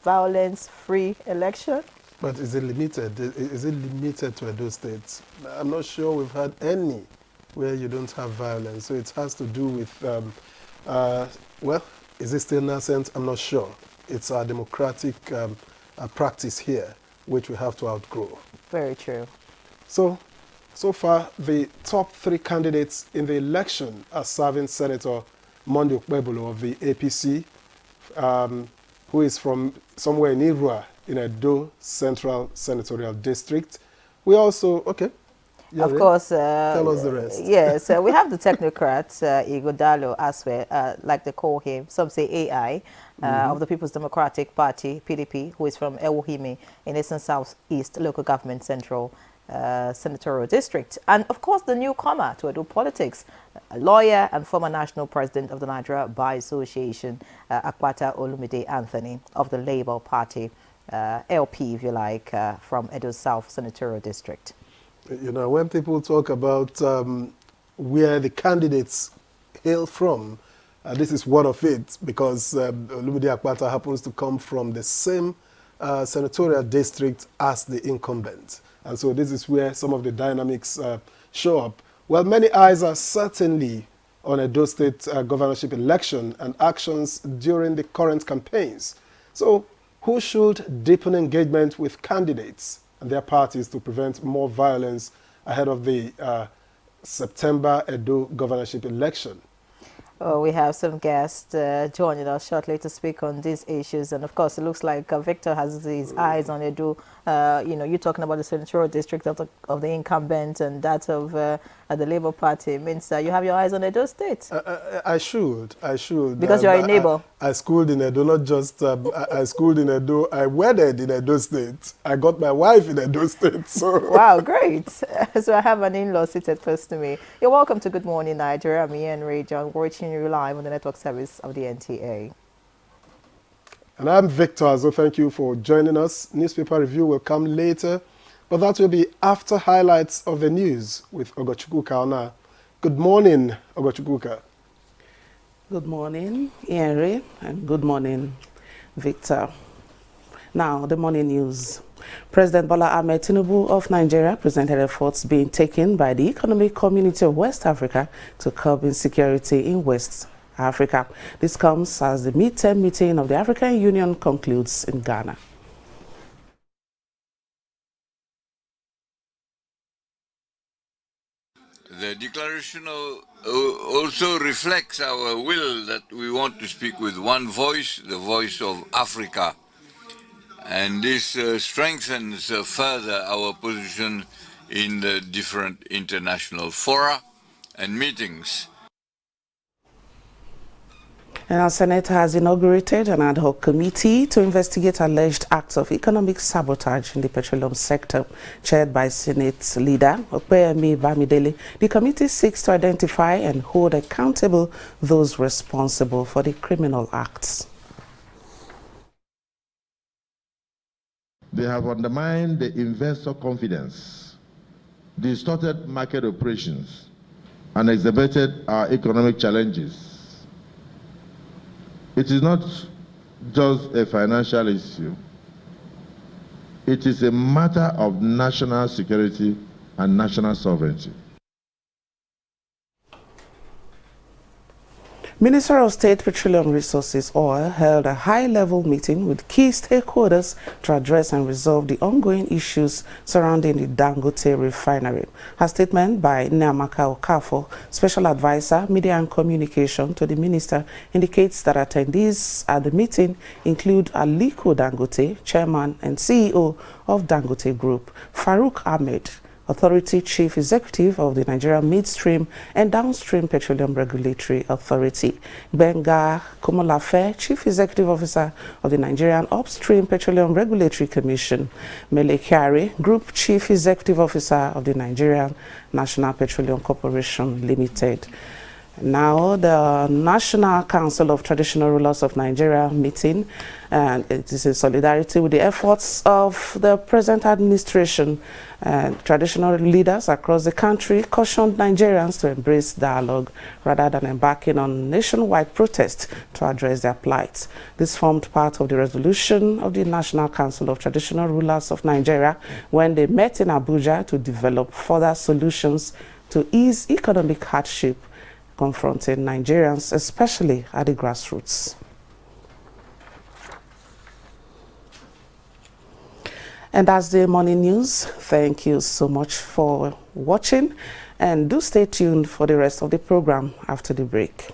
violence-free election? But is it limited? Is it limited to Edo State? I'm not sure we've had any where you don't have violence. So it has to do with, well, is it still nascent? I'm not sure. It's our democratic practice here, which we have to outgrow. Very true. So far, the top 3 candidates in the election are serving Senator Monday Okpebolo of the APC, who is from somewhere in Irua, in Edo Central Senatorial District. We also, okay. Yeah, of course. Tell us the rest. Yes, we have the technocrat, Igodalo Aswe, like they call him, some say AI, of the People's Democratic Party, PDP, who is from Ewuhime in Eastern Southeast Local Government Central Senatorial District. And of course, the newcomer to Edo politics, a lawyer and former national president of the Nigeria Bar Association, Akpata Olumide Anthony of the Labour Party, LP, if you like, from Edo South Senatorial District. You know, when people talk about where the candidates hail from, this is one of it, because Olumide Akpata happens to come from the same senatorial district as the incumbent. And so this is where some of the dynamics show up. Well, many eyes are certainly on Edo State governorship election and actions during the current campaigns. So who should deepen engagement with candidates and their parties to prevent more violence ahead of the September Edo governorship election? We have some guests joining us shortly to speak on these issues. And of course, it looks like Victor has his eyes on Edo. You know, you're talking about the senatorial district of the incumbent and that of the Labour Party. It means you have your eyes on Edo State. I should. Because you're a neighbor. I schooled in Edo, not just, I schooled in Edo. I wedded in Edo State. I got my wife in Edo State. So. Wow, great. So I have an in-law seated close to me. You're welcome to Good Morning Nigeria. I'm Ian Ray John, watching you live on the network service of the NTA. And I'm Victor, so thank you for joining us. Newspaper review will come later, but that will be after highlights of the news with Ogochukwu Kaona. Good morning, Ogochukwu. Good morning, Ian Ray, and good morning, Victor. Now, the morning news. President Bola Ahmed Tinubu of Nigeria presented efforts being taken by the Economic Community of West Africa to curb insecurity in West Africa. This comes as the mid-term meeting of the African Union concludes in Ghana. The declaration also reflects our will that we want to speak with one voice, the voice of Africa. And this strengthens further our position in the different international fora and meetings. And our Senate has inaugurated an ad hoc committee to investigate alleged acts of economic sabotage in the petroleum sector, chaired by Senate leader Opeyemi Bamidele. The committee seeks to identify and hold accountable those responsible for the criminal acts. They have undermined the investor confidence, distorted market operations, and exacerbated our economic challenges. It is not just a financial issue. It is a matter of national security and national sovereignty. Minister of State Petroleum Resources Oil held a high-level meeting with key stakeholders to address and resolve the ongoing issues surrounding the Dangote refinery. A statement by Nneamaka Okafor, Special Advisor, Media and Communication to the Minister, indicates that attendees at the meeting include Aliko Dangote, Chairman and CEO of Dangote Group, Farouk Ahmed, Authority Chief Executive of the Nigerian Midstream and Downstream Petroleum Regulatory Authority, Benga Komolafe, Chief Executive Officer of the Nigerian Upstream Petroleum Regulatory Commission, Mele Kyari, Group Chief Executive Officer of the Nigerian National Petroleum Corporation Limited. Now, the National Council of Traditional Rulers of Nigeria meeting, and it is in solidarity with the efforts of the present administration. Traditional leaders across the country cautioned Nigerians to embrace dialogue rather than embarking on nationwide protests to address their plight. This formed part of the resolution of the National Council of Traditional Rulers of Nigeria when they met in Abuja to develop further solutions to ease economic hardship confronting Nigerians, especially at the grassroots. And that's the morning news. Thank you so much for watching, and do stay tuned for the rest of the program after the break.